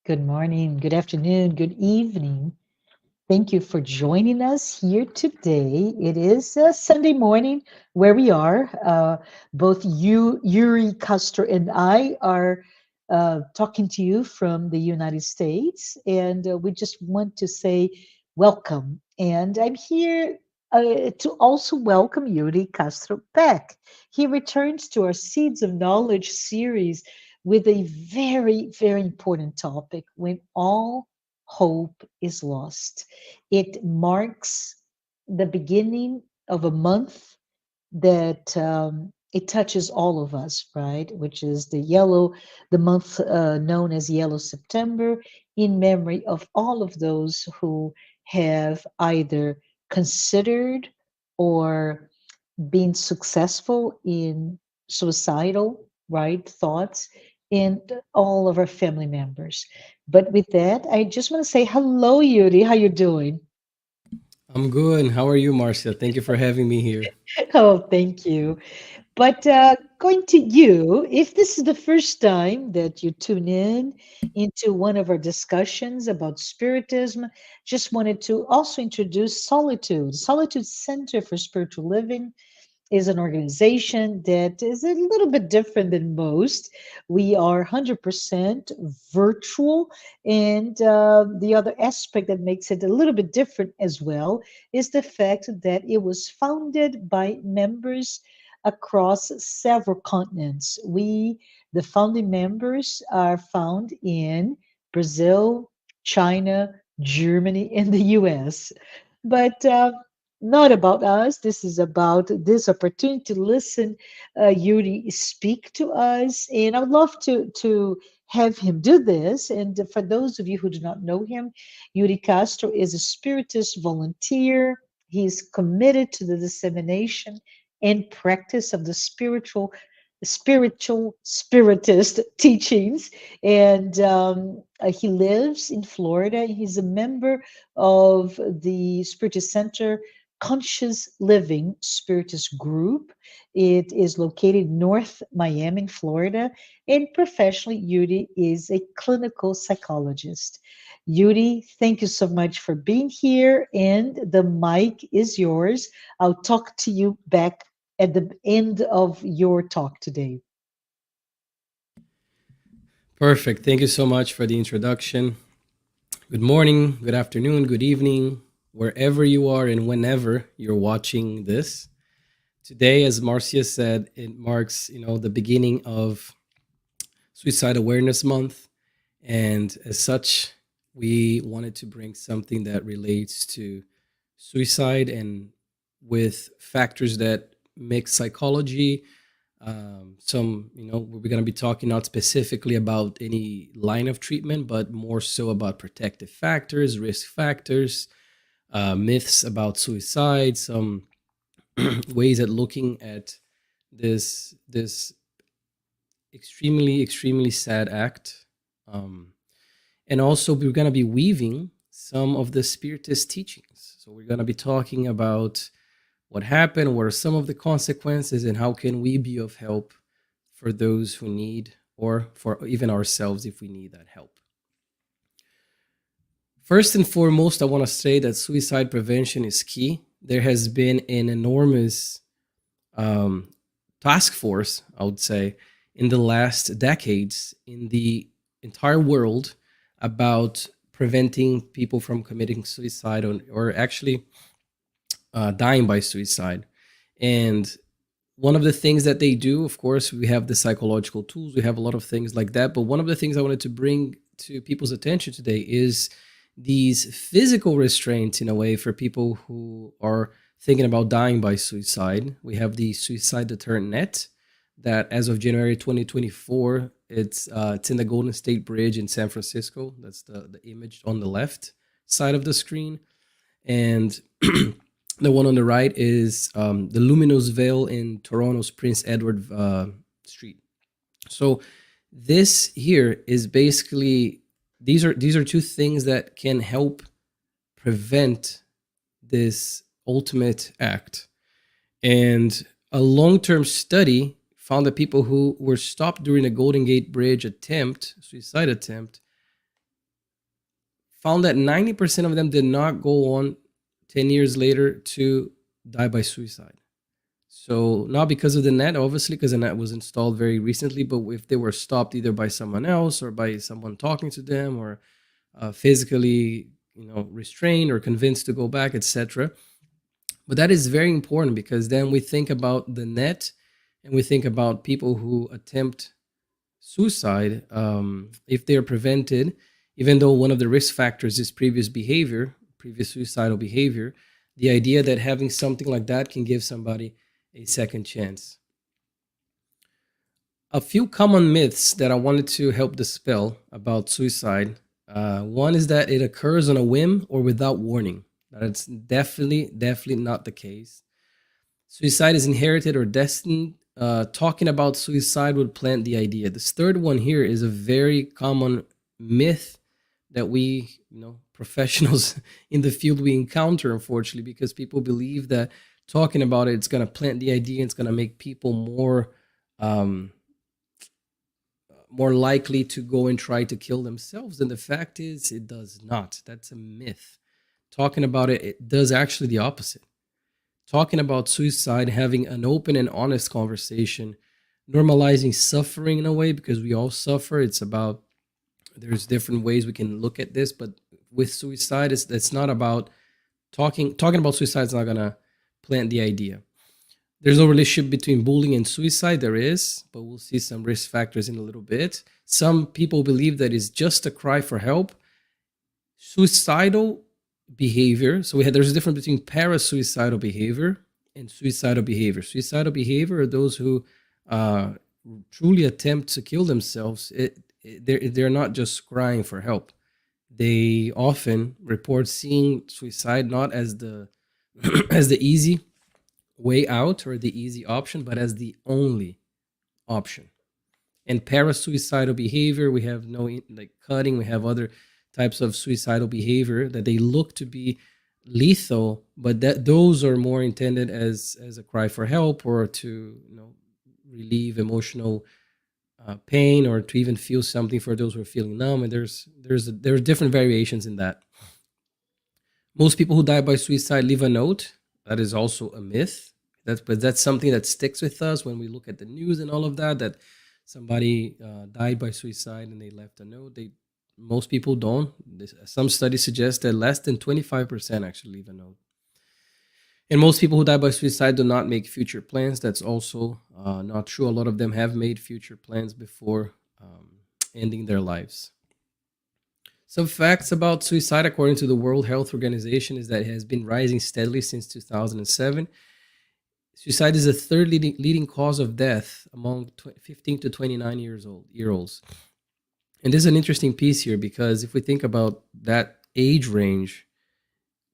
Good morning, good afternoon, good evening. Thank you for joining us here today. It is a Sunday morning where we are. Both you, Yuri Castro, and I are talking to you from the United States, and we just want to say welcome. And I'm here to also welcome Yuri Castro back. He returns to our Seeds of Knowledge series with a very, very important topic: when all hope is lost. It marks the beginning of a month that it touches all of us, right? Which is the month known as Yellow September, in memory of all of those who have either considered or been successful in suicidal, right, thoughts, and all of our family members. But with that, I just want to say hello, Yuri. How you doing? I'm good. How are you, Marcia? Thank you for having me here. Oh, thank you. But going to you, if this is the first time that you tune in into one of our discussions about spiritism, just wanted to also introduce Solitude. Solitude Center for Spiritual Living is an organization that is a little bit different than most. We are 100% virtual. And the other aspect that makes it a little bit different as well is the fact that it was founded by members across several continents. The founding members, are found in Brazil, China, Germany, and the US. But not about us. This is about this opportunity to listen Yuri speak to us, and I would love to have him do this. And for those of you who do not know him, Yuri Castro is a spiritist volunteer. He's committed to the dissemination and practice of the spiritual spiritist teachings, and he lives in Florida. He's a member of the Spiritist Center Conscious Living Spiritist Group. It is located in North Miami, Florida, and professionally, Yuri is a clinical psychologist. Yuri, thank you so much for being here, and the mic is yours. I'll talk to you back at the end of your talk today. Perfect. Thank you so much for the introduction. Good morning, good afternoon, good evening, wherever you are and whenever you're watching this. Today, as Marcia said, it marks, the beginning of Suicide Awareness Month. And as such, we wanted to bring something that relates to suicide and with factors that mix psychology. We're going to be talking not specifically about any line of treatment, but more so about protective factors, risk factors, myths about suicide, some ways at looking at this extremely sad act. Um, and also, we're going to be weaving some of the Spiritist teachings. So we're going to be talking about what happened, what are some of the consequences, and how can we be of help for those who need, or for even ourselves if we need that help. First and foremost, I want to say that suicide prevention is key. There has been an enormous um, task force, I would say, in the last decades in the entire world about preventing people from committing suicide, or actually dying by suicide. And one of the things that they do, of course, we have the psychological tools, we have a lot of things like that. But one of the things I wanted to bring to people's attention today is these physical restraints, in a way, for people who are thinking about dying by suicide. We have the Suicide Deterrent Net that, as of January 2024, it's in the Golden State Bridge in San Francisco. That's the image on the left side of the screen. And the one on the right is the Luminous Veil in Toronto's Prince Edward Street. So this here is basically, these are two things that can help prevent this ultimate act. And a long-term study found that people who were stopped during a Golden Gate Bridge suicide attempt, found that 90% of them did not go on 10 years later to die by suicide. So not because of the net, obviously, because the net was installed very recently, but if they were stopped either by someone else or by someone talking to them or physically, restrained or convinced to go back, etc. But that is very important because then we think about the net and we think about people who attempt suicide if they are prevented, even though one of the risk factors is previous behavior, previous suicidal behavior, the idea that having something like that can give somebody a second chance. A few common myths that I wanted to help dispel about suicide. One is that it occurs on a whim or without warning. That's definitely not the case. Suicide is inherited or destined. Talking about suicide would plant the idea. This third one here is a very common myth that we, professionals in the field, we encounter, unfortunately, because people believe that talking about it's going to plant the idea, it's going to make people um, more likely to go and try to kill themselves. And the fact is, it does not. That's a myth. Talking about it does actually the opposite. Talking about suicide, having an open and honest conversation, normalizing suffering in a way, because we all suffer. It's about, there's different ways we can look at this, but with suicide, it's not about talking about suicide is not gonna plant the idea. There's no relationship between bullying and suicide. There is, but we'll see some risk factors in a little bit. Some people believe that it's just a cry for help. Suicidal behavior. So there's a difference between parasuicidal behavior and suicidal behavior. Suicidal behavior are those who truly attempt to kill themselves. They're not just crying for help. They often report seeing suicide not as the as the easy way out or the easy option, but as the only option. And parasuicidal behavior, we have no like cutting, we have other types of suicidal behavior that they look to be lethal, but that those are more intended as a cry for help or to relieve emotional pain or to even feel something for those who are feeling numb. And there's different variations in that. Most people who die by suicide leave a note. That is also a myth. That's something that sticks with us when we look at the news and all of that. That somebody died by suicide and they left a note. Most people don't. Some studies suggest that less than 25% actually leave a note. And most people who die by suicide do not make future plans. That's also not true. A lot of them have made future plans before ending their lives. Some facts about suicide, according to the World Health Organization, is that it has been rising steadily since 2007. Suicide is the third leading cause of death among 15 to 29 years olds. And this is an interesting piece here because if we think about that age range,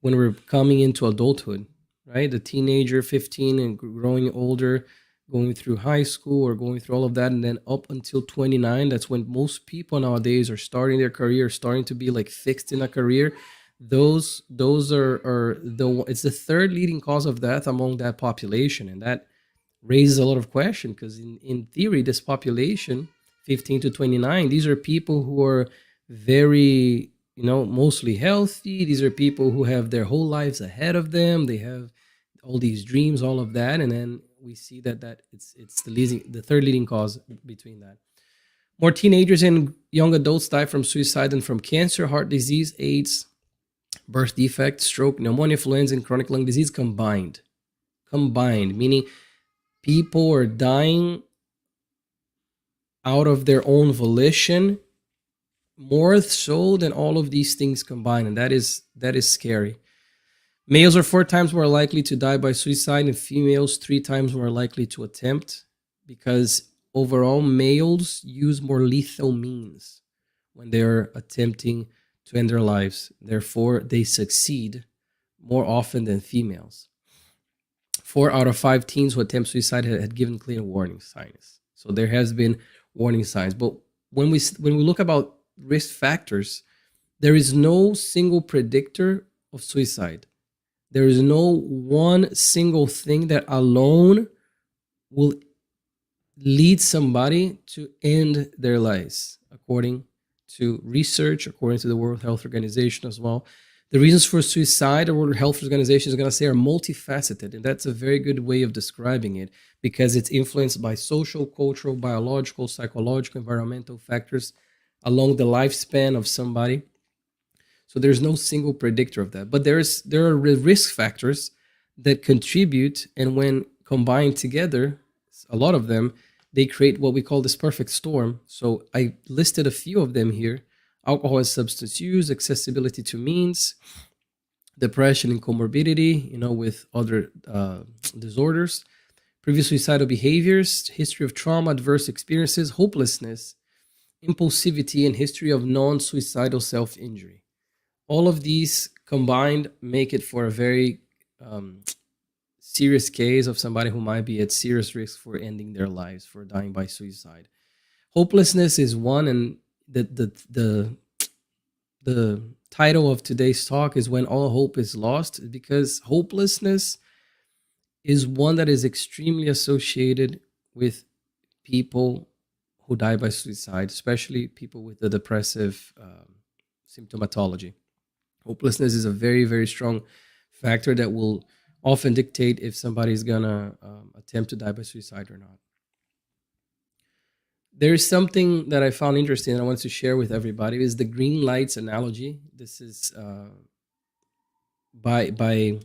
when we're coming into adulthood, right? The teenager, 15 and growing older, going through high school or going through all of that, and then up until 29, that's when most people nowadays are starting their career, starting to be like fixed in a career. Those are it's the third leading cause of death among that population, and that raises a lot of question because in theory, this population, 15 to 29, these are people who are very, mostly healthy. These are people who have their whole lives ahead of them. They have all these dreams, all of that, and then we see that it's the third leading cause between that. More teenagers and young adults die from suicide than from cancer, heart disease, AIDS, birth defect, stroke, pneumonia, influenza, and chronic lung disease combined. Meaning people are dying out of their own volition more so than all of these things combined, and that is scary. Males are 4 times more likely to die by suicide, and females 3 times more likely to attempt, because overall males use more lethal means when they're attempting to end their lives. Therefore, they succeed more often than females. 4 out of 5 teens who attempt suicide had given clear warning signs. So there has been warning signs. But when we look about risk factors, there is no single predictor of suicide. There is no one single thing that alone will lead somebody to end their lives, according to research, according to the World Health Organization as well. The reasons for suicide, the World Health Organization is going to say, are multifaceted, and that's a very good way of describing it because it's influenced by social, cultural, biological, psychological, environmental factors along the lifespan of somebody. So there's no single predictor of that, but there are risk factors that contribute, and when combined together, a lot of them, they create what we call this perfect storm. So I listed a few of them here: alcohol and substance use, accessibility to means, depression and comorbidity, with other disorders, previous suicidal behaviors, history of trauma, adverse experiences, hopelessness, impulsivity, and history of non-suicidal self-injury. All of these combined make it for a very serious case of somebody who might be at serious risk for ending their lives, for dying by suicide. Hopelessness is one, and the title of today's talk is "When All Hope is Lost," because hopelessness is one that is extremely associated with people who die by suicide, especially people with the depressive symptomatology. Hopelessness is a very, very strong factor that will often dictate if somebody's gonna attempt to die by suicide or not. There is something that I found interesting that I want to share with everybody is the green lights analogy. This is by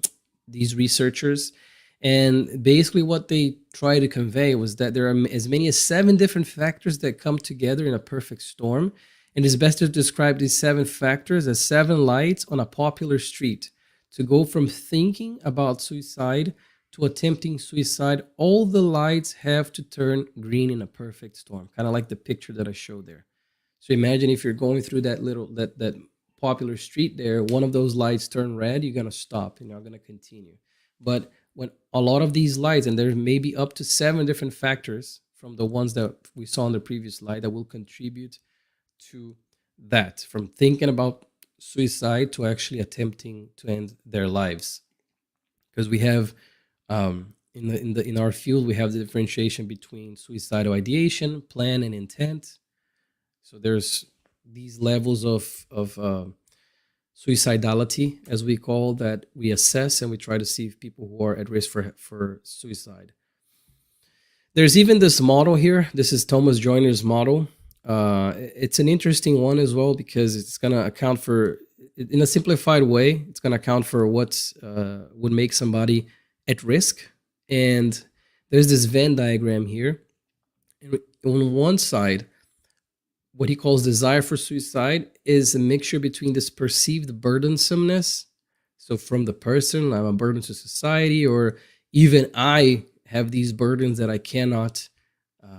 these researchers, and basically what they try to convey was that there are as many as 7 different factors that come together in a perfect storm, and it's best to describe these 7 factors as 7 lights on a popular street. To go from thinking about suicide to attempting suicide, all the lights have to turn green in a perfect storm, kind of like the picture that I showed there. So imagine if you're going through that popular street there, one of those lights turn red, you're gonna stop, you're not gonna continue. But when a lot of these lights, and there may be up to 7 different factors from the ones that we saw in the previous slide that will contribute to that, from thinking about suicide to actually attempting to end their lives. Because we have in our field, we have the differentiation between suicidal ideation, plan, and intent. So there's these levels of suicidality, as we call that, we assess and we try to see if people who are at risk for suicide. There's even this model here. This is Thomas Joyner's model. It's an interesting one as well because it's going to account for, in a simplified way, it's going to account for what would make somebody at risk. And there's this Venn diagram here. And on one side, what he calls desire for suicide is a mixture between this perceived burdensomeness. So from the person, I'm a burden to society, or even I have these burdens that I cannot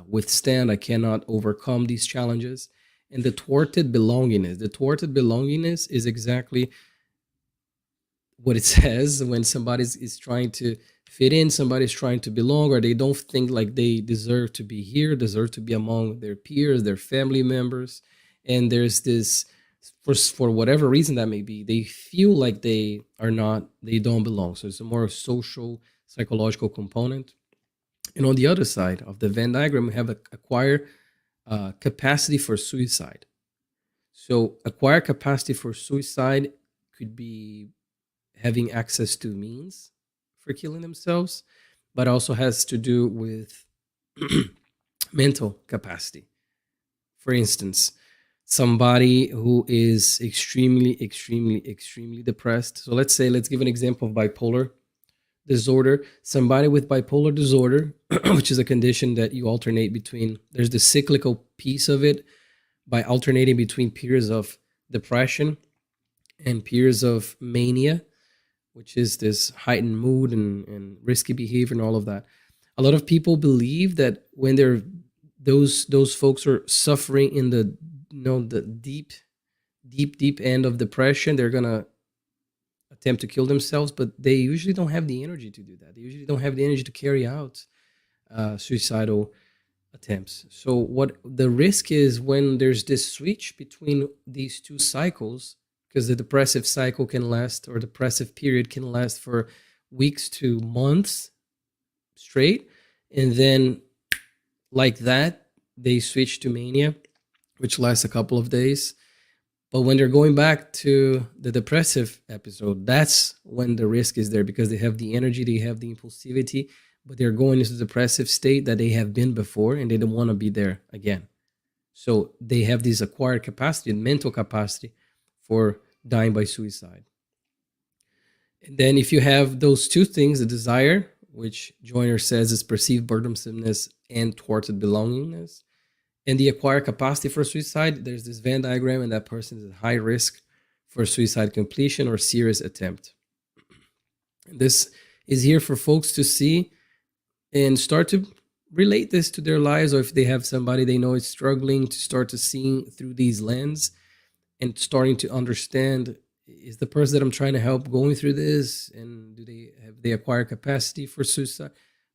withstand. I cannot overcome these challenges. And the thwarted belongingness. The thwarted belongingness is exactly what it says when somebody is trying to fit in, somebody's trying to belong, or they don't think like they deserve to be here, deserve to be among their peers, their family members. And there's this, for whatever reason that may be, they feel like they don't belong. So it's a more social, psychological component. And on the other side of the Venn diagram, we have acquire capacity for suicide. So acquire capacity for suicide could be having access to means for killing themselves, but also has to do with mental capacity. For instance, somebody who is extremely, extremely, extremely depressed. So let's give an example of bipolar disorder. Somebody with bipolar disorder, which is a condition that you alternate between, there's the cyclical piece of it by alternating between periods of depression and periods of mania, which is this heightened mood and risky behavior and all of that. A lot of people believe that when those folks are suffering in the the deep end of depression, they're gonna attempt to kill themselves, but they usually don't have the energy to do that. They usually don't have the energy to carry out suicidal attempts. So what the risk is when there's this switch between these two cycles, because the depressive cycle can last, or depressive period can last for weeks to months straight, and then like that they switch to mania. which lasts a couple of days. But when they're going back to the depressive episode, that's when the risk is there because they have the energy, they have the impulsivity, but they're going into the depressive state that they have been before and they don't want to be there again. So they have this acquired capacity and mental capacity for dying by suicide. And then if you have those two things, the desire, which Joyner says is perceived burdensomeness and thwarted belongingness, and the acquired capacity for suicide, there's this Venn diagram, and that person is at high risk for suicide completion or serious attempt. And this is here for folks to see and start to relate this to their lives, or if they have somebody they know is struggling, to start to see through these lens and starting to understand, is the person that I'm trying to help going through this, and do they have they acquire capacity for suicide?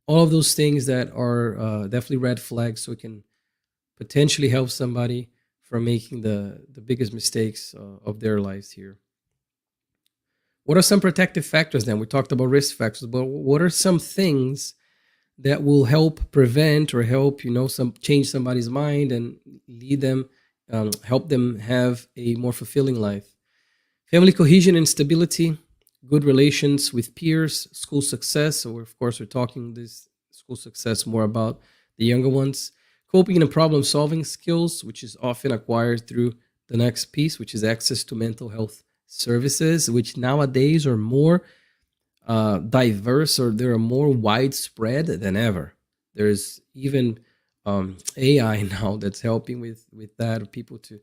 All of those things that are definitely red flags, so we can potentially help somebody from making the biggest mistakes of their lives here. What are some protective factors then? We talked about risk factors, but what are some things that will help prevent or help, some change somebody's mind and lead them, help them have a more fulfilling life? Family cohesion and stability, good relations with peers, school success. So, of course, we're talking this school success more about the younger ones. Coping and problem solving skills, which is often acquired through the next piece, which is access to mental health services, which nowadays are more diverse, or they're more widespread than ever. There's even AI now that's helping with that, people to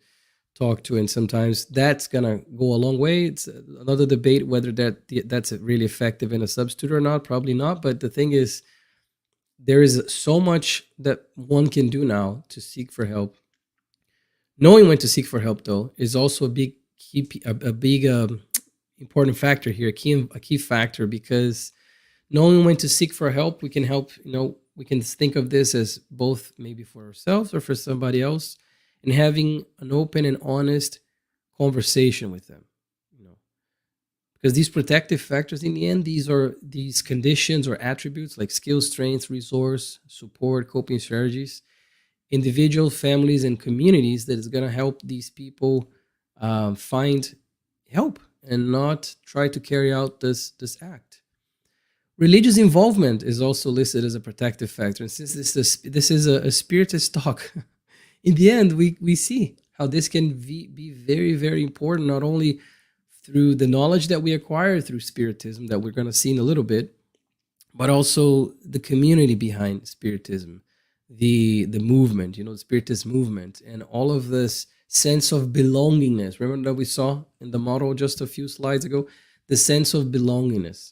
talk to, and sometimes that's gonna go a long way. It's another debate whether that's really effective in a substitute or not. Probably not. But the thing is, there is so much that one can do now to seek for help. Knowing when to seek for help, though, is also a big key, a big important factor here, a key factor, because knowing when to seek for help, we can help. We can think of this as both maybe for ourselves or for somebody else, and having an open and honest conversation with them. Because these protective factors, in the end, these conditions or attributes like skills, strengths, resource, support, coping strategies, individual, families, and communities, that is going to help these people find help and not try to carry out this act. Religious involvement is also listed as a protective factor, and since this is a spiritist talk, in the end, we see how this can be very, very important, not only through the knowledge that we acquire through spiritism that we're going to see in a little bit, but also the community behind spiritism, the movement, the spiritist movement, and all of this sense of belongingness. Remember that we saw in the model just a few slides ago, the sense of belongingness.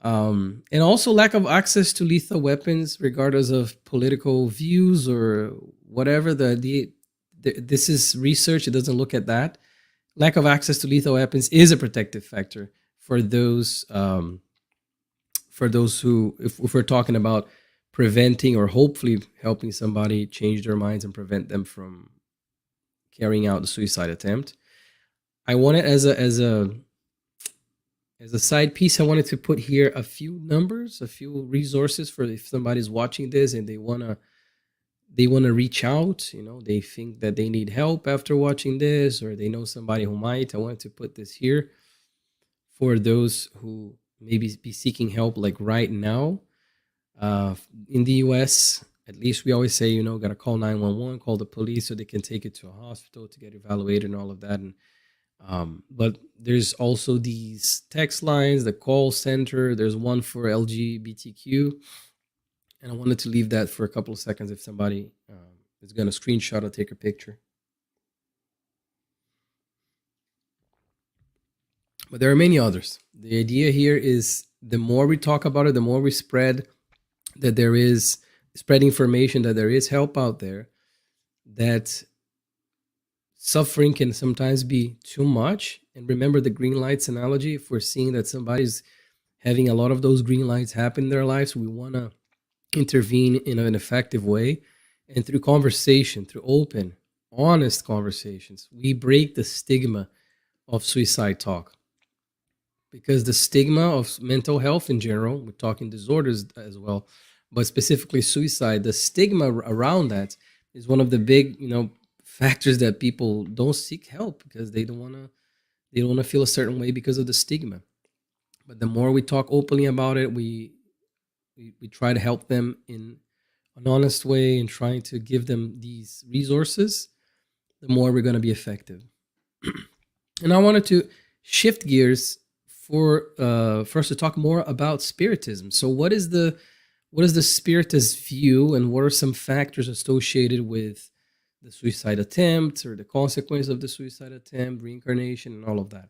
And also lack of access to lethal weapons, regardless of political views or whatever. This is research; it doesn't look at that. Lack of access to lethal weapons is a protective factor for those who, if we're talking about preventing or hopefully helping somebody change their minds and prevent them from carrying out the suicide attempt. I wanted as a side piece, I wanted to put here a few numbers, a few resources for if somebody's watching this and they wanna reach out. They think that they need help after watching this, or they know somebody who might. I wanted to put this here for those who maybe be seeking help, like right now. In the US, at least we always say, gotta call 911, call the police so they can take it to a hospital to get evaluated and all of that. And but there's also these text lines, the call center. There's one for LGBTQ. And I wanted to leave that for a couple of seconds if somebody is going to screenshot or take a picture. But there are many others. The idea here is the more we talk about it, the more we spread that there is spread information, that there is help out there, that suffering can sometimes be too much. And remember the green lights analogy. If we're seeing that somebody's having a lot of those green lights happen in their lives, we want to intervene in an effective way. And through conversation, through open, honest conversations, we break the stigma of suicide talk. Because the stigma of mental health in general, we're talking disorders as well, but specifically suicide, the stigma around that is one of the big, factors that people don't seek help because they don't want to feel a certain way because of the stigma. But the more we talk openly about it, we try to help them in an honest way and trying to give them these resources, the more we're going to be effective. And I wanted to shift gears for us to talk more about spiritism. So, what is the spiritist view, and what are some factors associated with the suicide attempt or the consequence of the suicide attempt, reincarnation, and all of that?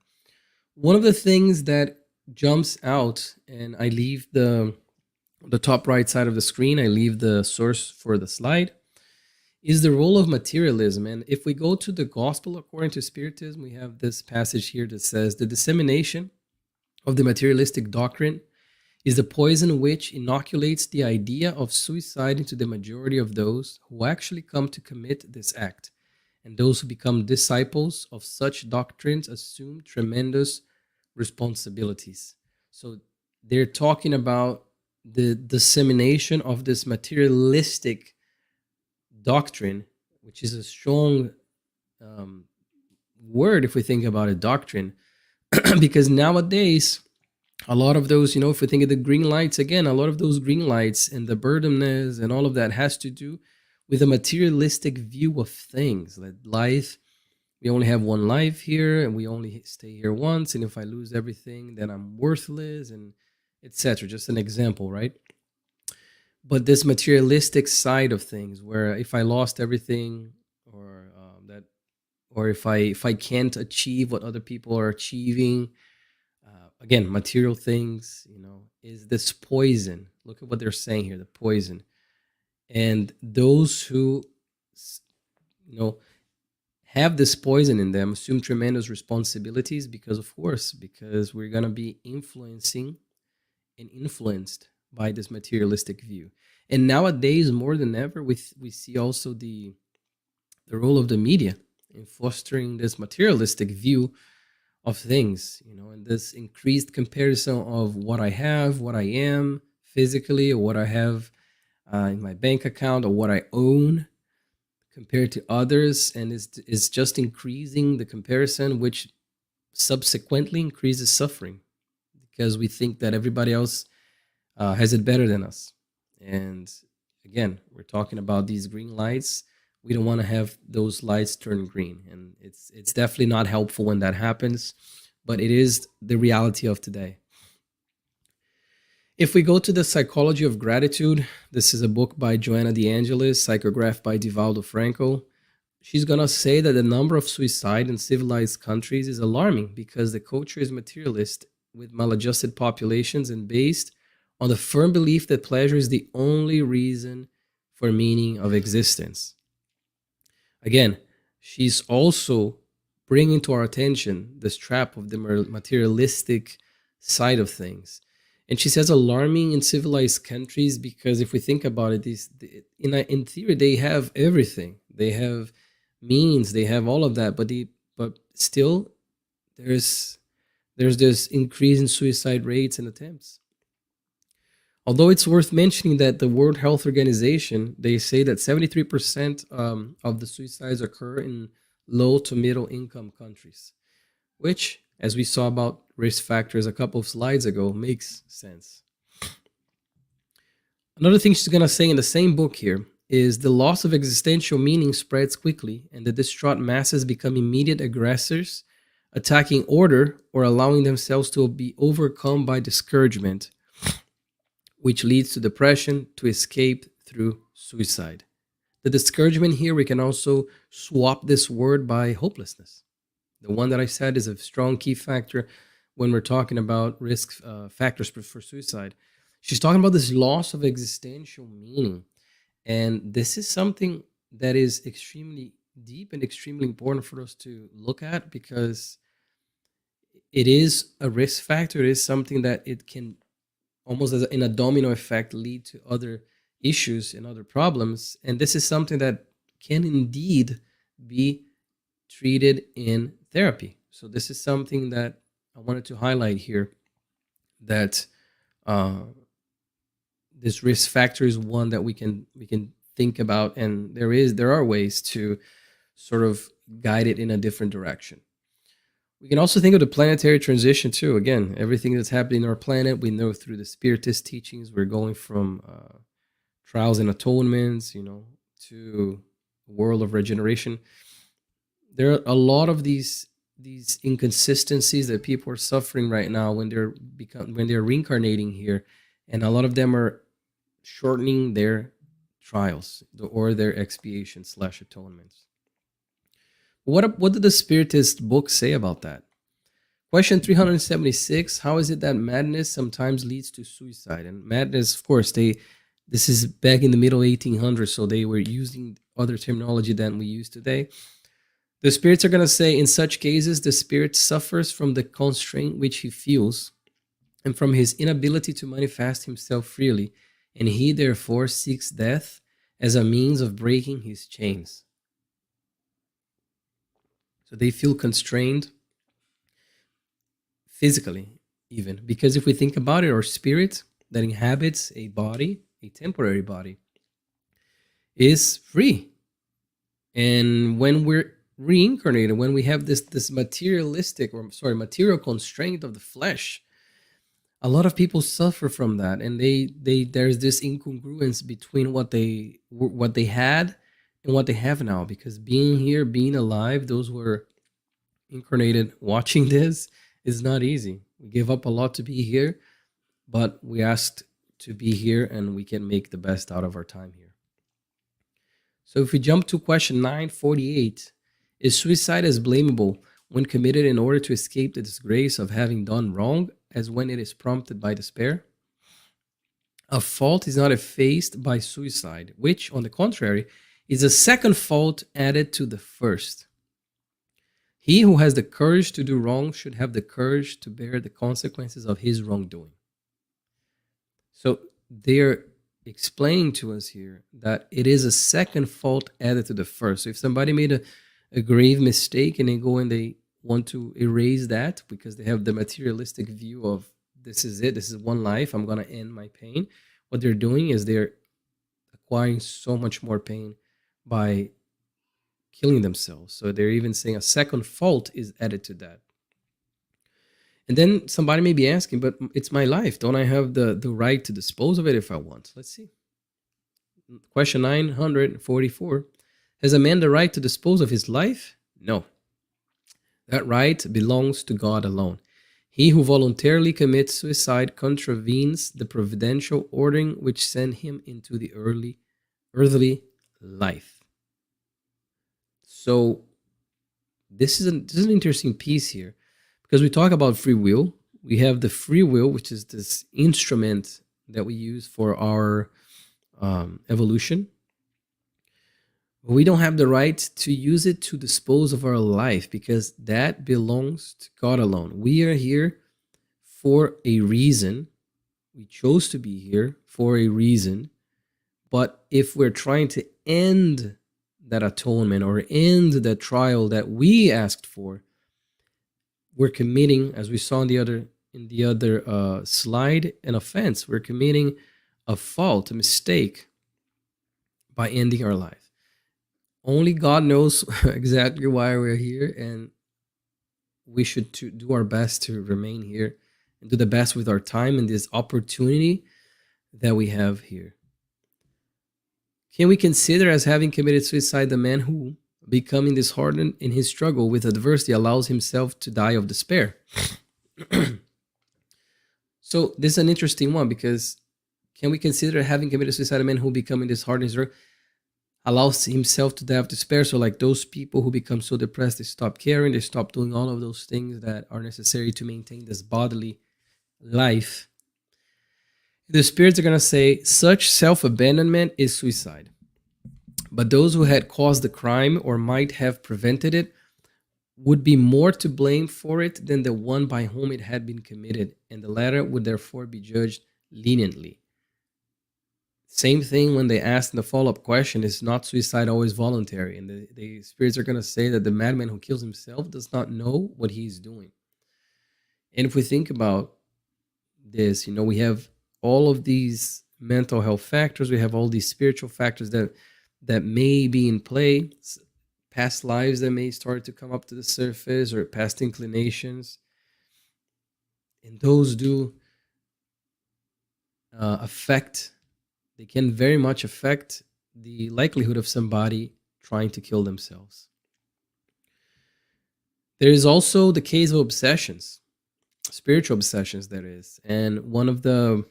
One of the things that jumps out, and I leave the top right side of the screen, I leave the source for the slide, is the role of materialism. And if we go to the gospel according to Spiritism, we have this passage here that says the dissemination of the materialistic doctrine is the poison which inoculates the idea of suicide into the majority of those who actually come to commit this act. And those who become disciples of such doctrines assume tremendous responsibilities. So they're talking about the dissemination of this materialistic doctrine, which is a strong um, word if we think about it, doctrine, because nowadays a lot of those, if we think of the green lights again, a lot of those green lights and the burdenness and all of that has to do with a materialistic view of things. That life, we only have one life here, and we only stay here once. And if I lose everything, then I'm worthless, and etc. Just an example, right? But this materialistic side of things, where if I lost everything, or that, or if I can't achieve what other people are achieving, again, material things, is this poison. Look at what they're saying here, the poison. And those who, you know, have this poison in them assume tremendous responsibilities because, of course, because we're going to be influencing and influenced by this materialistic view. And nowadays, more than ever, we see also the role of the media in fostering this materialistic view of things, and this increased comparison of what I have, what I am physically, or what I have in my bank account, or what I own compared to others. And is just increasing the comparison, which subsequently increases suffering because we think that everybody else has it better than us. And again, we're talking about these green lights. We don't want to have those lights turn green, and it's definitely not helpful when that happens, but it is the reality of today. If we go to the Psychology of Gratitude, this is a book by Joanna DeAngelis, psychographed by Divaldo Franco. She's going to say that the number of suicide in civilized countries is alarming because the culture is materialist with maladjusted populations and based on the firm belief that pleasure is the only reason for meaning of existence. Again, she's also bringing to our attention this trap of the materialistic side of things. And she says alarming in civilized countries because if we think about it, in theory they have everything. They have means, they have all of that, but still there's this increase in suicide rates and attempts. Although it's worth mentioning that the World Health Organization, they say that 73% of the suicides occur in low to middle income countries, which, as we saw about risk factors a couple of slides ago, makes sense. Another thing she's going to say in the same book here is the loss of existential meaning spreads quickly, and the distraught masses become immediate aggressors, attacking order or allowing themselves to be overcome by discouragement, which leads to depression, to escape through suicide. The discouragement here, we can also swap this word by hopelessness. The one that I said is a strong key factor when we're talking about risk factors for suicide. She's talking about this loss of existential meaning. And this is something that is extremely deep and extremely important for us to look at because it is a risk factor. It is something that it can almost as in a domino effect lead to other issues and other problems. And this is something that can indeed be treated in therapy. So this is something that I wanted to highlight here, that this risk factor is one that we can think about, and there are ways to sort of guide it in a different direction. We can also think of the planetary transition too. Again, everything that's happening in our planet, we know through the Spiritist teachings, we're going from trials and atonements, to a world of regeneration. There are a lot of these inconsistencies that people are suffering right now when they're reincarnating here, and a lot of them are shortening their trials or their expiation slash atonements. What did the Spiritist book say about that? Question 376: how is it that madness sometimes leads to suicide? And madness, of course, this is back in the middle 1800s, so they were using other terminology than we use today. The spirits are going to say, in such cases, the spirit suffers from the constraint which he feels and from his inability to manifest himself freely, and he therefore seeks death as a means of breaking his chains. So they feel constrained physically, even. Because if we think about it, our spirit that inhabits a body, a temporary body, is free. And when we're reincarnated, when we have this material constraint of the flesh, a lot of people suffer from that, and they there's this incongruence between what they had and what they have now. Because being here, being alive, those who are incarnated watching this, is not easy. We give up a lot to be here, but we asked to be here, and we can make the best out of our time here. So if we jump to question 948, is suicide as blamable when committed in order to escape the disgrace of having done wrong as when it is prompted by despair? A fault is not effaced by suicide, which, on the contrary, is a second fault added to the first. He who has the courage to do wrong should have the courage to bear the consequences of his wrongdoing. So they're explaining to us here that it is a second fault added to the first. So if somebody made a grave mistake and they go and they want to erase that because they have the materialistic view of, this is it, this is one life, I'm going to end my pain, what they're doing is they're acquiring so much more pain by killing themselves. So they're even saying a second fault is added to that. And then somebody may be asking, but it's my life. Don't I have the right to dispose of it if I want? Let's see. Question 944. Has a man the right to dispose of his life? No. That right belongs to God alone. He who voluntarily commits suicide contravenes the providential ordering which sent him into the earthly life. So this is an interesting piece here, because we talk about free will. We have the free will, which is this instrument that we use for our evolution. We don't have the right to use it to dispose of our life, because that belongs to God alone. We are here for a reason. We chose to be here for a reason. But if we're trying to end that atonement or end that trial that we asked for, we're committing, as we saw in the other slide, an offense. We're committing a fault, a mistake, by ending our life. Only God knows exactly why we're here, and we should do our best to remain here and do the best with our time and this opportunity that we have here. Can we consider as having committed suicide the man who, becoming disheartened in his struggle with adversity, allows himself to die of despair? So this is an interesting one, because can we consider having committed suicide a man who, becoming disheartened in his struggle, allows himself to die of despair? So like those people who become so depressed, they stop caring, they stop doing all of those things that are necessary to maintain this bodily life. The spirits are going to say such self-abandonment is suicide. But those who had caused the crime or might have prevented it would be more to blame for it than the one by whom it had been committed, and the latter would therefore be judged leniently. Same thing when they ask in the follow-up question, is not suicide always voluntary? And the spirits are going to say that the madman who kills himself does not know what he's doing. And if we think about this, we have all of these mental health factors, we have all these spiritual factors that may be in play, past lives that may start to come up to the surface, or past inclinations, and those do affect. They can very much affect the likelihood of somebody trying to kill themselves. There is also the case of obsessions, spiritual obsessions, that is. And one of the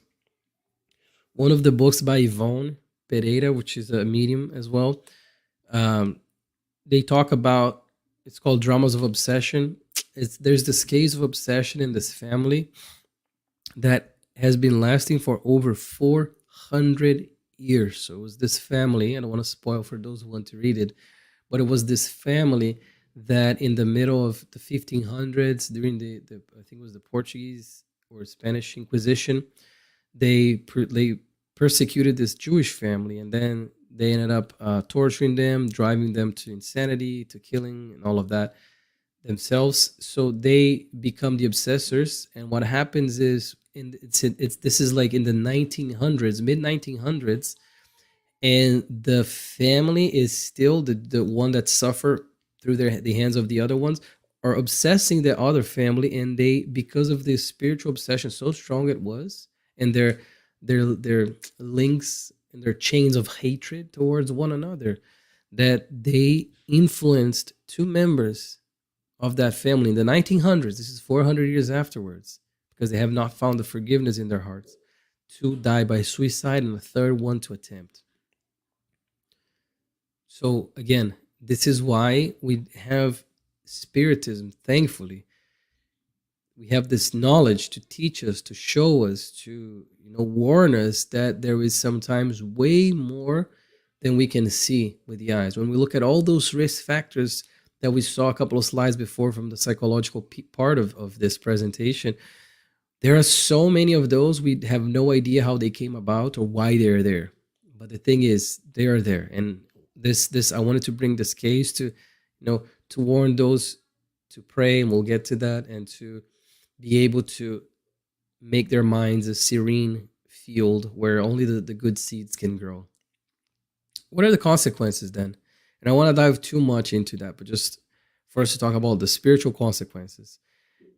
books by Yvonne Pereira, which is a medium as well, um, they talk about, it's called Dramas of Obsession. There's this case of obsession in this family that has been lasting for over 400 years. So it was this family, I don't want to spoil for those who want to read it, but it was this family that in the middle of the 1500s, during the I think it was the Portuguese or Spanish Inquisition, they persecuted this Jewish family, and then they ended up torturing them, driving them to insanity, to killing, and all of that themselves. So they become the obsessors, and what happens is, it's this is like in the 1900s, mid 1900s, and the family is still the one that suffer through the hands of the other ones, are obsessing the other family, and they, because of this spiritual obsession, so strong it was, and their links and their chains of hatred towards one another, that they influenced two members of that family in the 1900s. This is 400 years afterwards, because they have not found the forgiveness in their hearts, to die by suicide, and a third one to attempt. So again, this is why we have spiritism. Thankfully, we have this knowledge to teach us, to show us, to warn us that there is sometimes way more than we can see with the eyes. When we look at all those risk factors that we saw a couple of slides before from the psychological part of this presentation, there are so many of those we have no idea how they came about or why they're there. But the thing is, they are there. And this I wanted to bring this case to to warn those, to pray, and we'll get to that, and to be able to make their minds a serene field where only the good seeds can grow. What are the consequences then? And I want to dive too much into that, but just first to talk about the spiritual consequences.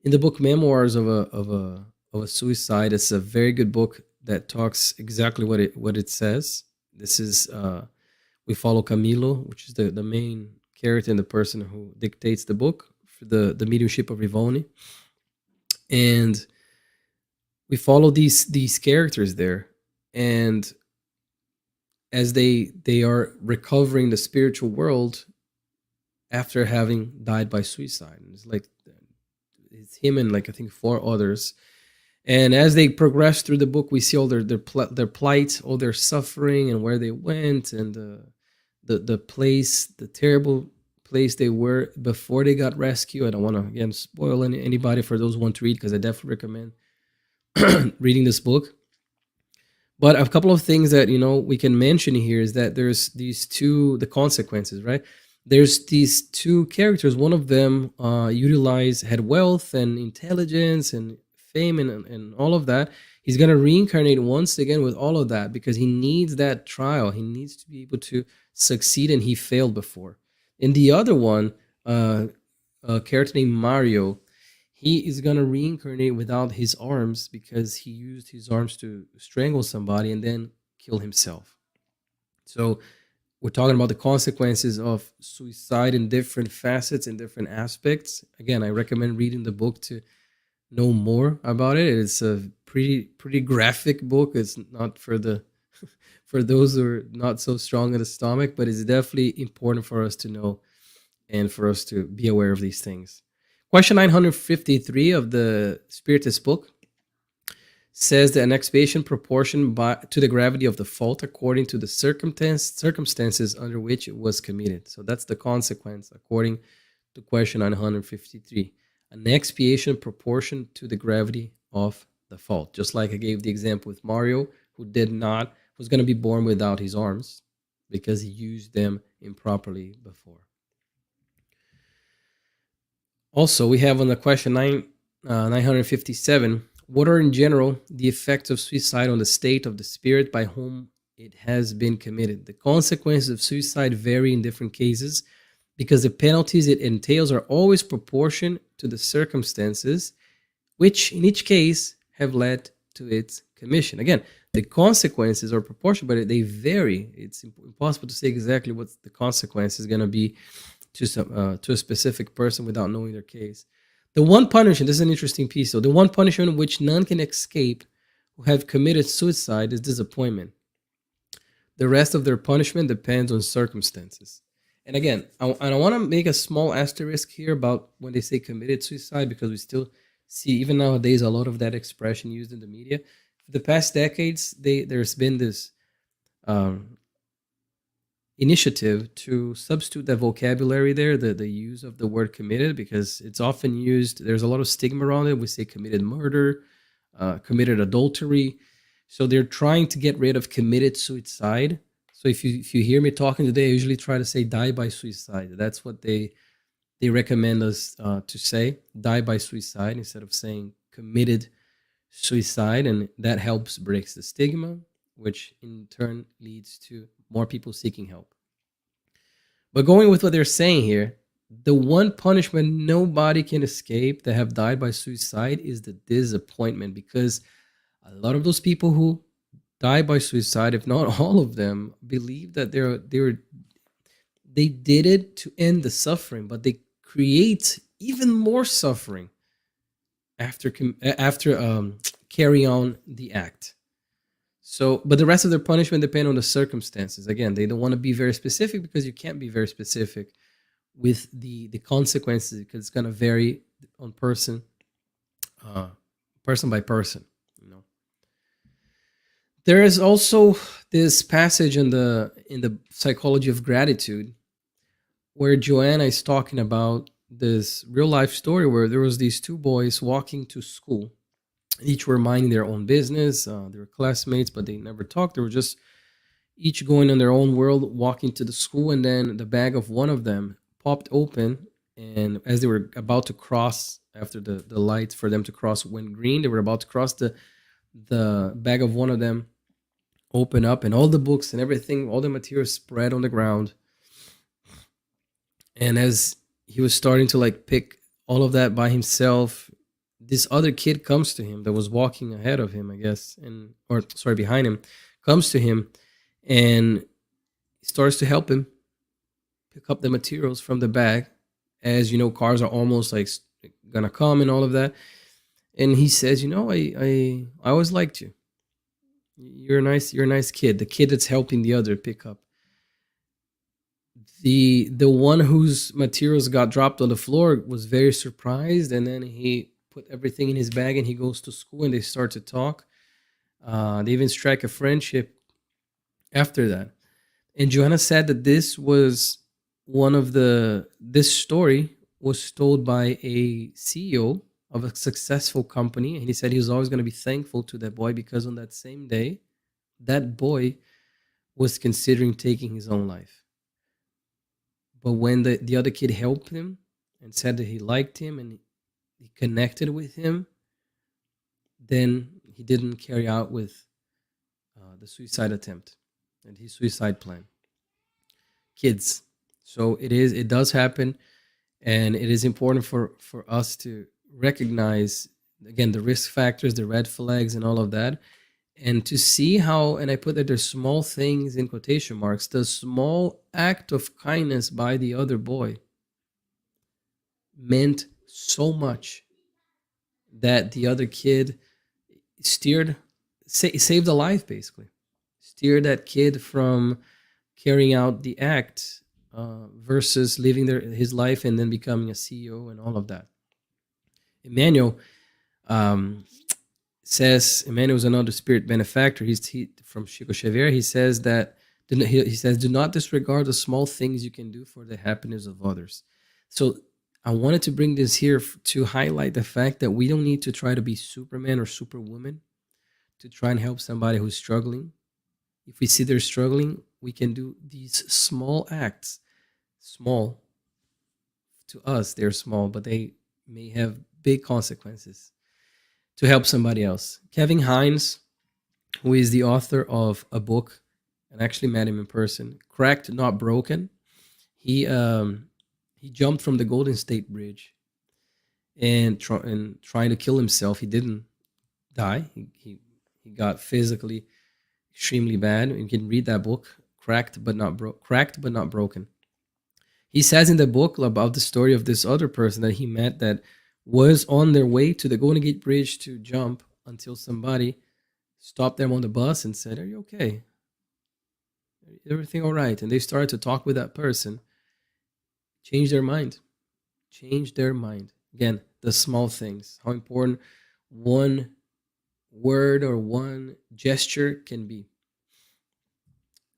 In the book Memoirs of a Suicide, it's a very good book that talks exactly what it says. This is we follow Camilo, which is the main character and the person who dictates the book for the mediumship of Rivoni, and we follow these characters there, and as they are recovering the spiritual world after having died by suicide. And it's like it's him and, like, I think four others. And as they progress through the book, we see all their plight, all their suffering, and where they went, and the place, the terrible place they were before they got rescued. I don't want to again spoil anybody for those who want to read, because I definitely recommend reading this book. But a couple of things that we can mention here is that there's the consequences, right? There's these two characters. One of them had wealth and intelligence and fame and all of that. He's going to reincarnate once again with all of that, because he needs that trial. He needs to be able to succeed, and he failed before. And the other one, a character named Mario, he is going to reincarnate without his arms, because he used his arms to strangle somebody and then kill himself. So we're talking about the consequences of suicide in different facets and different aspects. Again, I recommend reading the book to know more about it. It's a pretty graphic book. It's not for for those who are not so strong in the stomach, but it's definitely important for us to know and for us to be aware of these things. Question 953 of the Spiritist book says that an expiation proportion to the gravity of the fault according to the circumstances under which it was committed. So that's the consequence according to question 953. An expiation proportion to the gravity of the fault. Just like I gave the example with Mario, who was going to be born without his arms because he used them improperly before. Also, we have on the question 957, what are in general the effects of suicide on the state of the spirit by whom it has been committed? The consequences of suicide vary in different cases, because the penalties it entails are always proportioned to the circumstances, which in each case have led to its commission. Again, the consequences are proportional, but they vary. It's impossible to say exactly what the consequence is going to be to a specific person without knowing their case. The one punishment, this is an interesting piece, though. The one punishment which none can escape who have committed suicide is disappointment. The rest of their punishment depends on circumstances. And again, I want to make a small asterisk here about when they say committed suicide, because we still see, even nowadays, a lot of that expression used in the media. For the past decades, there's been this um, initiative to substitute that vocabulary there, the use of the word committed, because it's often used, there's a lot of stigma around it. We say committed murder, committed adultery. So they're trying to get rid of committed suicide. So if you hear me talking today, I usually try to say die by suicide. That's what they recommend us to say, die by suicide, instead of saying committed suicide. And that helps breaks the stigma, which in turn leads to more people seeking help. But going with what they're saying here, the one punishment nobody can escape that have died by suicide is the disappointment, because a lot of those people who die by suicide, if not all of them, believe that they did it to end the suffering, but they create even more suffering after carry on the act. So, but the rest of their punishment depend on the circumstances. Again, they don't want to be very specific, because you can't be very specific with the consequences, because it's going to vary on uh, person by person. You know, there is also this passage in the psychology of gratitude, where Joanna is talking about this real life story where there was these two boys walking to school. Each were minding their own business. They were classmates, but they never talked. They were just each going in their own world, walking to the school. And then the bag of one of them popped open. And as they were about to cross, after the lights for them to cross went green, they were about to cross, the bag of one of them open up, and all the books and everything, all the materials spread on the ground. And as he was starting to like pick all of that by himself, this other kid comes to him that was walking ahead of him, I guess, and or sorry, behind him, comes to him and starts to help him pick up the materials from the bag. As you know, cars are almost like gonna come and all of that. And he says, I always liked you. You're a nice kid. The kid that's helping the other pick up. The one whose materials got dropped on the floor was very surprised, and then he put everything in his bag and he goes to school, and they start to talk. They even strike a friendship after that. And Joanna said that this story was told by a CEO of a successful company, and he said he was always going to be thankful to that boy, because on that same day, that boy was considering taking his own life. But when the other kid helped him and said that he liked him and he connected with him, then he didn't carry out with the suicide attempt and his suicide plan. Kids. So it does happen, and it is important for us to recognize, again, the risk factors, the red flags, and all of that, and to see how, and I put that there's small things in quotation marks, the small act of kindness by the other boy meant so much, that the other kid saved a life, basically steered that kid from carrying out the act, versus living his life and then becoming a CEO and all of that. Emmanuel, um, says, Emmanuel is another spirit benefactor. He from Chico Xavier. He says that he says, do not disregard the small things you can do for the happiness of others. So I wanted to bring this here to highlight the fact that we don't need to try to be Superman or Superwoman to try and help somebody who's struggling. If we see they're struggling, we can do these small acts. Small to us, they're small, but they may have big consequences to help somebody else. Kevin Hines, who is the author of a book, and actually met him in person, Cracked Not Broken. He He jumped from the Golden State Bridge and trying to kill himself. He didn't die. He got physically extremely bad. You can read that book, cracked but not broken. He says in the book about the story of this other person that he met that was on their way to the Golden Gate Bridge to jump until somebody stopped them on the bus and said, "Are you okay? Everything all right?" And they started to talk with that person, change their mind, change their mind. Again, the small things, how important one word or one gesture can be.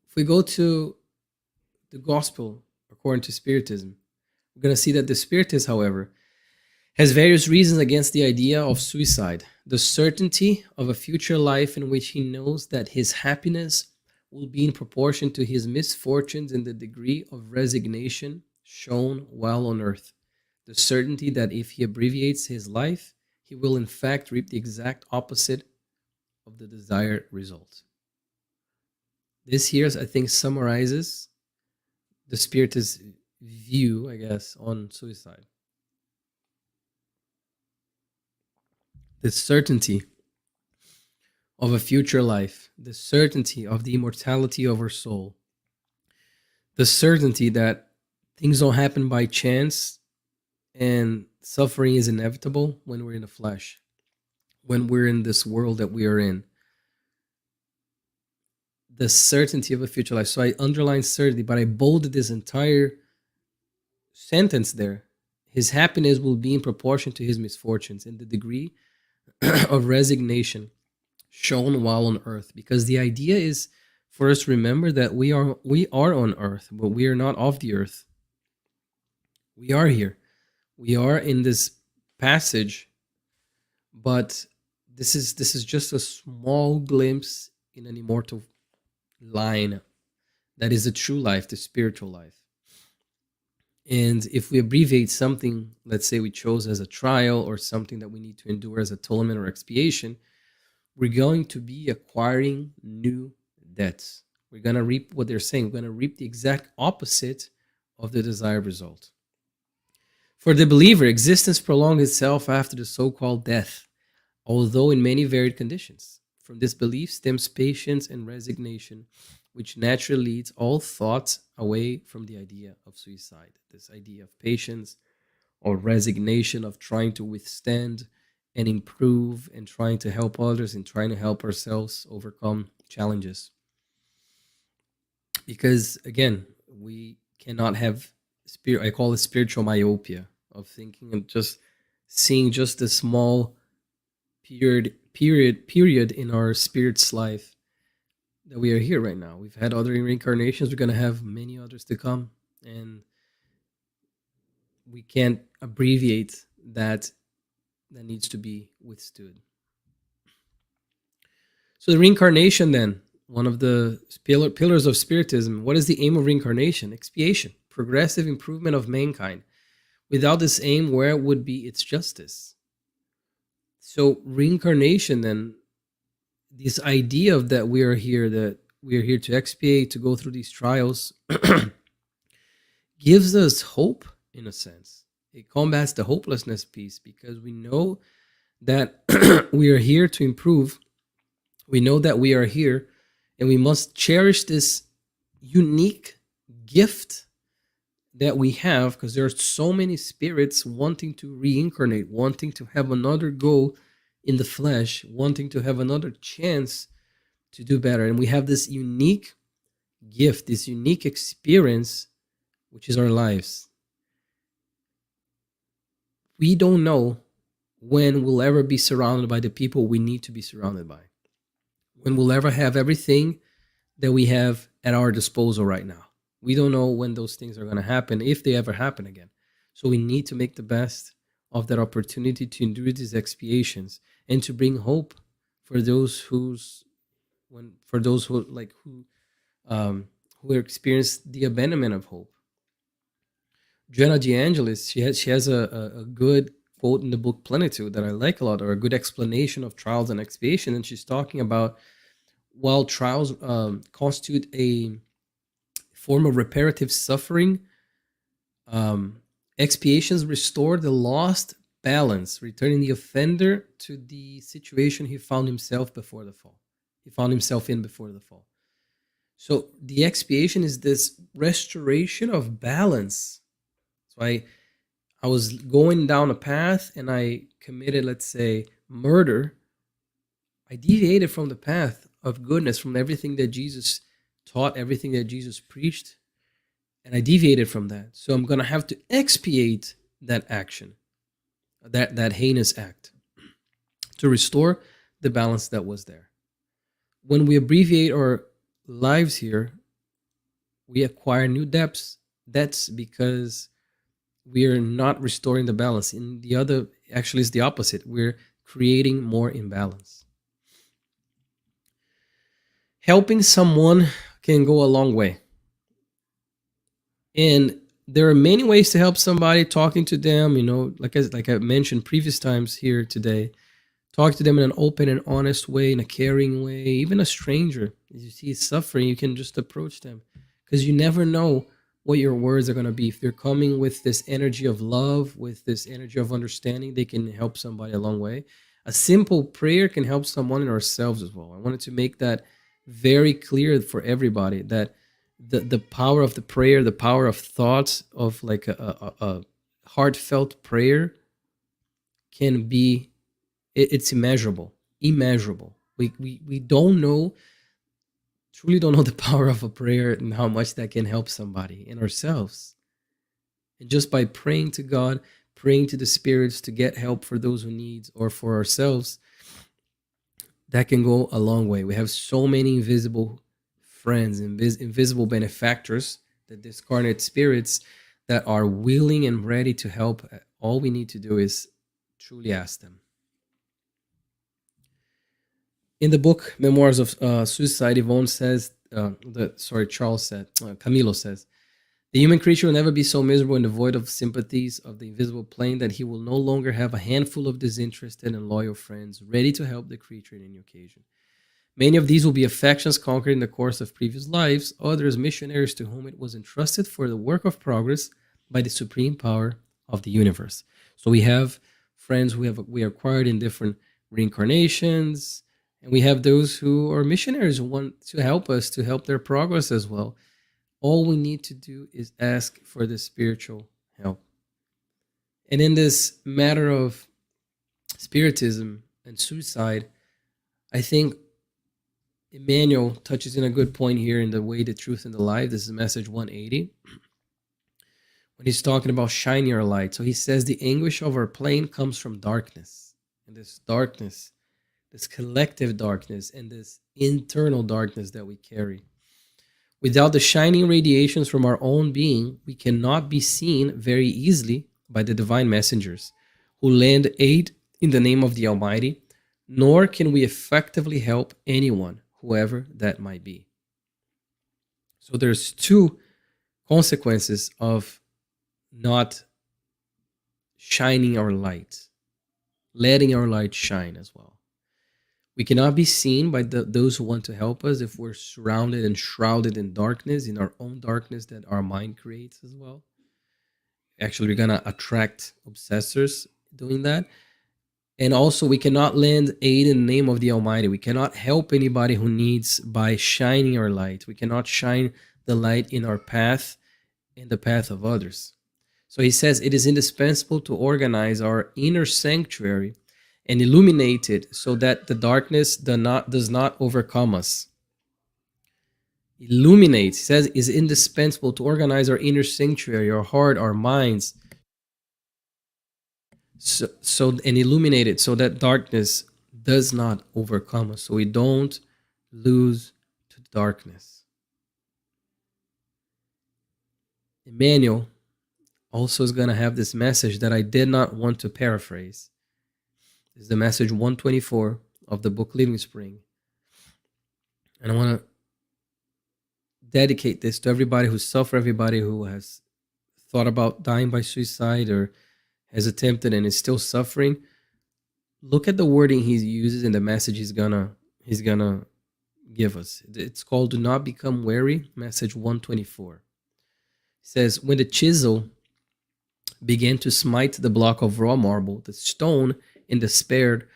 If we go to the gospel according to Spiritism, we're going to see that the Spiritist, however, has various reasons against the idea of suicide. The certainty of a future life in which he knows that his happiness will be in proportion to his misfortunes and the degree of resignation shown while on earth. The certainty that if he abbreviates his life, he will in fact reap the exact opposite of the desired result. This here, I think, summarizes the Spiritist view, I guess, on suicide. The certainty of a future life, the certainty of the immortality of our soul, the certainty that things don't happen by chance and suffering is inevitable when we're in the flesh, when we're in this world that we are in. The certainty of a future life. So I underline certainty, but I bolded this entire sentence there. His happiness will be in proportion to his misfortunes and the degree of resignation shown while on earth, because the idea is for us to remember that we are on earth, but we are not of the earth. We are here. We are in this passage, but this is just a small glimpse in an immortal line that is the true life, the spiritual life. And if we abbreviate something, let's say we chose as a trial or something that we need to endure as atonement or expiation, we're going to be acquiring new debts. We're going to reap what they're saying. We're going to reap the exact opposite of the desired result. For the believer, existence prolongs itself after the so-called death, although in many varied conditions. From this belief stems patience and resignation, which naturally leads all thoughts away from the idea of suicide. This idea of patience or resignation, of trying to withstand and improve and trying to help others and trying to help ourselves overcome challenges. Because again, we cannot have spirit. I call it spiritual myopia, of thinking and just seeing just a small period in our spirit's life that we are here right now. We've had other reincarnations. We're going to have many others to come, and we can't abbreviate that. That needs to be withstood. So the reincarnation, then, one of the pillars of Spiritism. What is the aim of reincarnation? Expiation, progressive improvement of mankind. Without this aim, where would be its justice? So reincarnation, then, this idea of that we are here to expiate, to go through these trials, gives us hope in a sense. It combats the hopelessness piece, because we know that we are here to improve. We know that we are here, and we must cherish this unique gift that we have, because there are so many spirits wanting to reincarnate, wanting to have another go in the flesh, wanting to have another chance to do better. And we have this unique gift, this unique experience, which is our lives. We don't know when we'll ever be surrounded by the people we need to be surrounded by, when we'll ever have everything that we have at our disposal right now. We don't know when those things are going to happen, if they ever happen again. So we need to make the best of that opportunity to endure these expiations and to bring hope for those who experience the abandonment of hope. Joanna De Angelis, she has a good quote in the book Plenitude that I like a lot, or a good explanation of trials and expiation. And she's talking about, while trials constitute a form of reparative suffering, Expiations restore the lost balance, returning the offender to the situation he found himself before the fall. He found himself in before the fall. So the expiation is this restoration of balance. So I was going down a path and I committed, let's say, murder. I deviated from the path of goodness, from everything that Jesus taught, everything that Jesus preached, and I deviated from that. So I'm going to have to expiate that action, that heinous act, to restore the balance that was there. When we abbreviate our lives here, we acquire new depths. That's because we are not restoring the balance. In the other, actually, it's the opposite. We're creating more imbalance. Helping someone can go a long way. And there are many ways to help somebody, talking to them, like I mentioned previous times here today. Talk to them in an open and honest way, in a caring way. Even a stranger, as you see suffering, you can just approach them, because you never know what your words are going to be. If they're coming with this energy of love, with this energy of understanding, they can help somebody a long way. A simple prayer can help someone and ourselves as well. I wanted to make that very clear for everybody, that the power of the prayer, the power of thoughts, of like a heartfelt prayer, can be, it's immeasurable. We don't know, truly don't know the power of a prayer and how much that can help somebody and ourselves. And just by praying to God, praying to the spirits to get help for those who need, or for ourselves, that can go a long way. We have so many invisible friends, invisible benefactors, the discarnate spirits that are willing and ready to help. All we need to do is truly ask them. In the book Memoirs of Suicide, Yvonne says, Camilo says, the human creature will never be so miserable and devoid of sympathies of the invisible plane that he will no longer have a handful of disinterested and loyal friends ready to help the creature in any occasion. Many of these will be affections conquered in the course of previous lives, others missionaries to whom it was entrusted for the work of progress by the supreme power of the universe. So we have friends we acquired in different reincarnations, and we have those who are missionaries who want to help us, to help their progress as well. All we need to do is ask for the spiritual help. And in this matter of spiritism and suicide, I think Emmanuel touches in a good point here in The Way, the Truth, and the Life. This is message 180. When he's talking about shining our light. So he says the anguish of our plane comes from darkness. And this darkness, this collective darkness, and this internal darkness that we carry. Without the shining radiations from our own being, we cannot be seen very easily by the divine messengers who lend aid in the name of the Almighty, nor can we effectively help anyone, whoever that might be. So there's two consequences of not shining our light, letting our light shine as well. We cannot be seen by those who want to help us if we're surrounded and shrouded in darkness, in our own darkness that our mind creates as well. Actually, we're going to attract obsessors doing that. And also, we cannot lend aid in the name of the Almighty. We cannot help anybody who needs by shining our light. We cannot shine the light in our path, in the path of others. So he says it is indispensable to organize our inner sanctuary and illuminate it so that the darkness does not overcome us. Illuminate, he says, is indispensable to organize our inner sanctuary, our heart, our minds, and illuminate it so that darkness does not overcome us, so we don't lose to darkness. Emmanuel also is going to have this message that I did not want to paraphrase. This is the message 124 of the book Living Spring. And I want to dedicate this to everybody who suffered, everybody who has thought about dying by suicide or has attempted and is still suffering. Look at the wording he uses in the message he's gonna give us. It's called "Do Not Become Weary," message 124. It says, when the chisel began to smite the block of raw marble. The stone, in despair,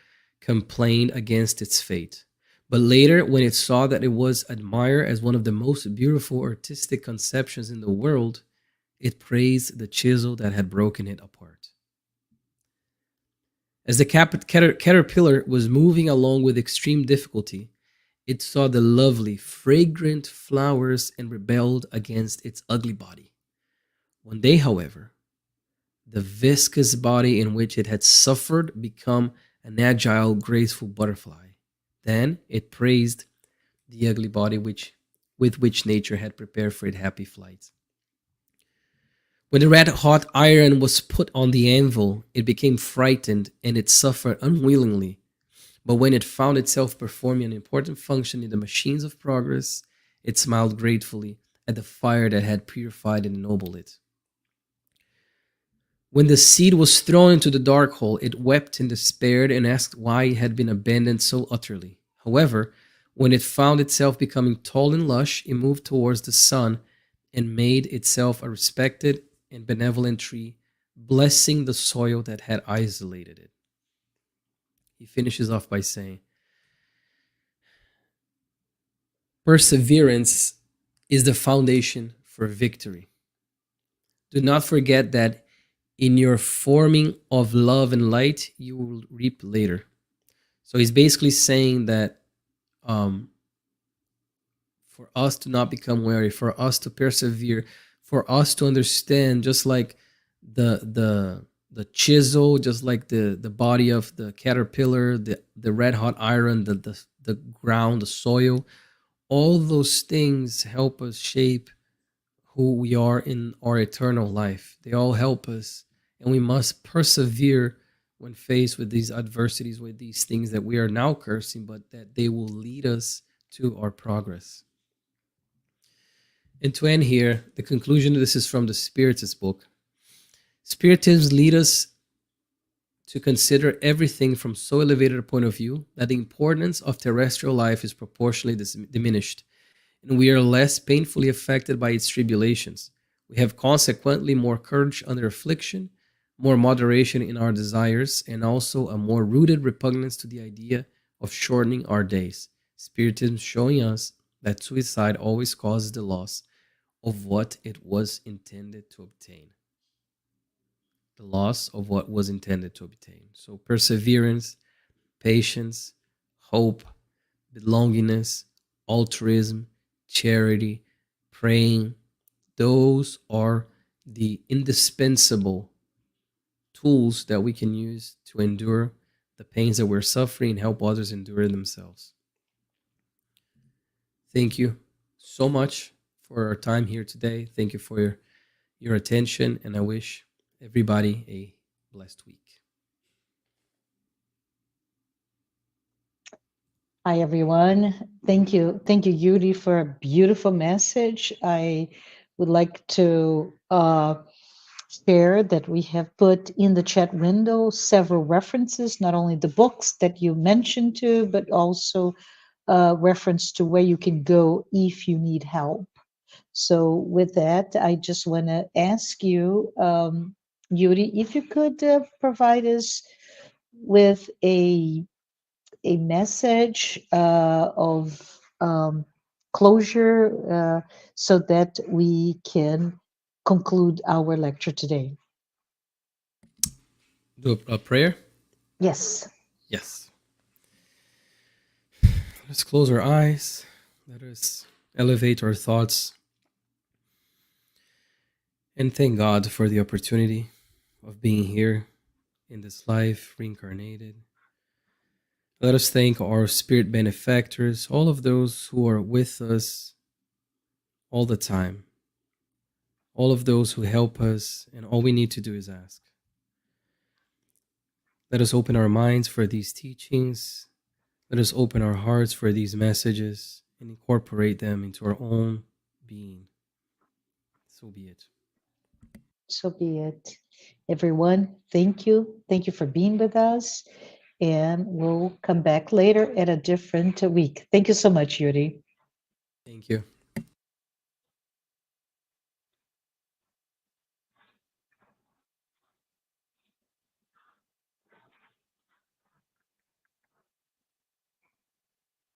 complained against its fate. But later, when it saw that it was admired as one of the most beautiful artistic conceptions in the world, it praised the chisel that had broken it apart. As the caterpillar was moving along with extreme difficulty, it saw the lovely, fragrant flowers and rebelled against its ugly body. One day, however, the viscous body in which it had suffered became an agile, graceful butterfly. Then it praised the ugly body with which nature had prepared for its happy flight. When the red hot iron was put on the anvil, it became frightened and it suffered unwillingly. But when it found itself performing an important function in the machines of progress, it smiled gratefully at the fire that had purified and ennobled it. When the seed was thrown into the dark hole, it wept in despair and asked why it had been abandoned so utterly. However, when it found itself becoming tall and lush, it moved towards the sun and made itself a respected and benevolent tree, blessing the soil that had isolated it. He finishes off by saying, perseverance is the foundation for victory. Do not forget that in your forming of love and light, you will reap later. So he's basically saying that um, for us to not become weary, for us to persevere, for us to understand, just like the chisel, just like the body of the caterpillar, the red hot iron, the ground, the soil, all those things help us shape who we are in our eternal life. They all help us, and we must persevere when faced with these adversities, with these things that we are now cursing, but that they will lead us to our progress. And to end here, the conclusion, this is from the Spiritist book. Spiritism lead us to consider everything from so elevated a point of view that the importance of terrestrial life is proportionally diminished, and we are less painfully affected by its tribulations. We have consequently more courage under affliction, more moderation in our desires, and also a more rooted repugnance to the idea of shortening our days. Spiritism showing us that suicide always causes the loss of what it was intended to obtain. The loss of what was intended to obtain. So perseverance, patience, hope, belongingness, altruism, charity, praying, those are the indispensable tools that we can use to endure the pains that we're suffering and help others endure themselves. Thank you so much for our time here today. Thank you for your attention, and I wish everybody a blessed week. Hi, everyone. Thank you. Thank you, Yuri, for a beautiful message. I would like to share that we have put in the chat window several references, not only the books that you mentioned to, but also reference to where you can go if you need help. So, with that, I just want to ask you, Yuri, if you could provide us with a message of closure so that we can conclude our lecture today. Do a prayer? Yes. Yes. Let's close our eyes. Let us elevate our thoughts and thank God for the opportunity of being here in this life, reincarnated. Let us thank our spirit benefactors, all of those who are with us all the time, all of those who help us, and all we need to do is ask. Let us open our minds for these teachings. Let us open our hearts for these messages and incorporate them into our own being. So be it. So be it. Everyone, thank you. Thank you for being with us. And we'll come back later at a different week. Thank you so much, Yuri. Thank you.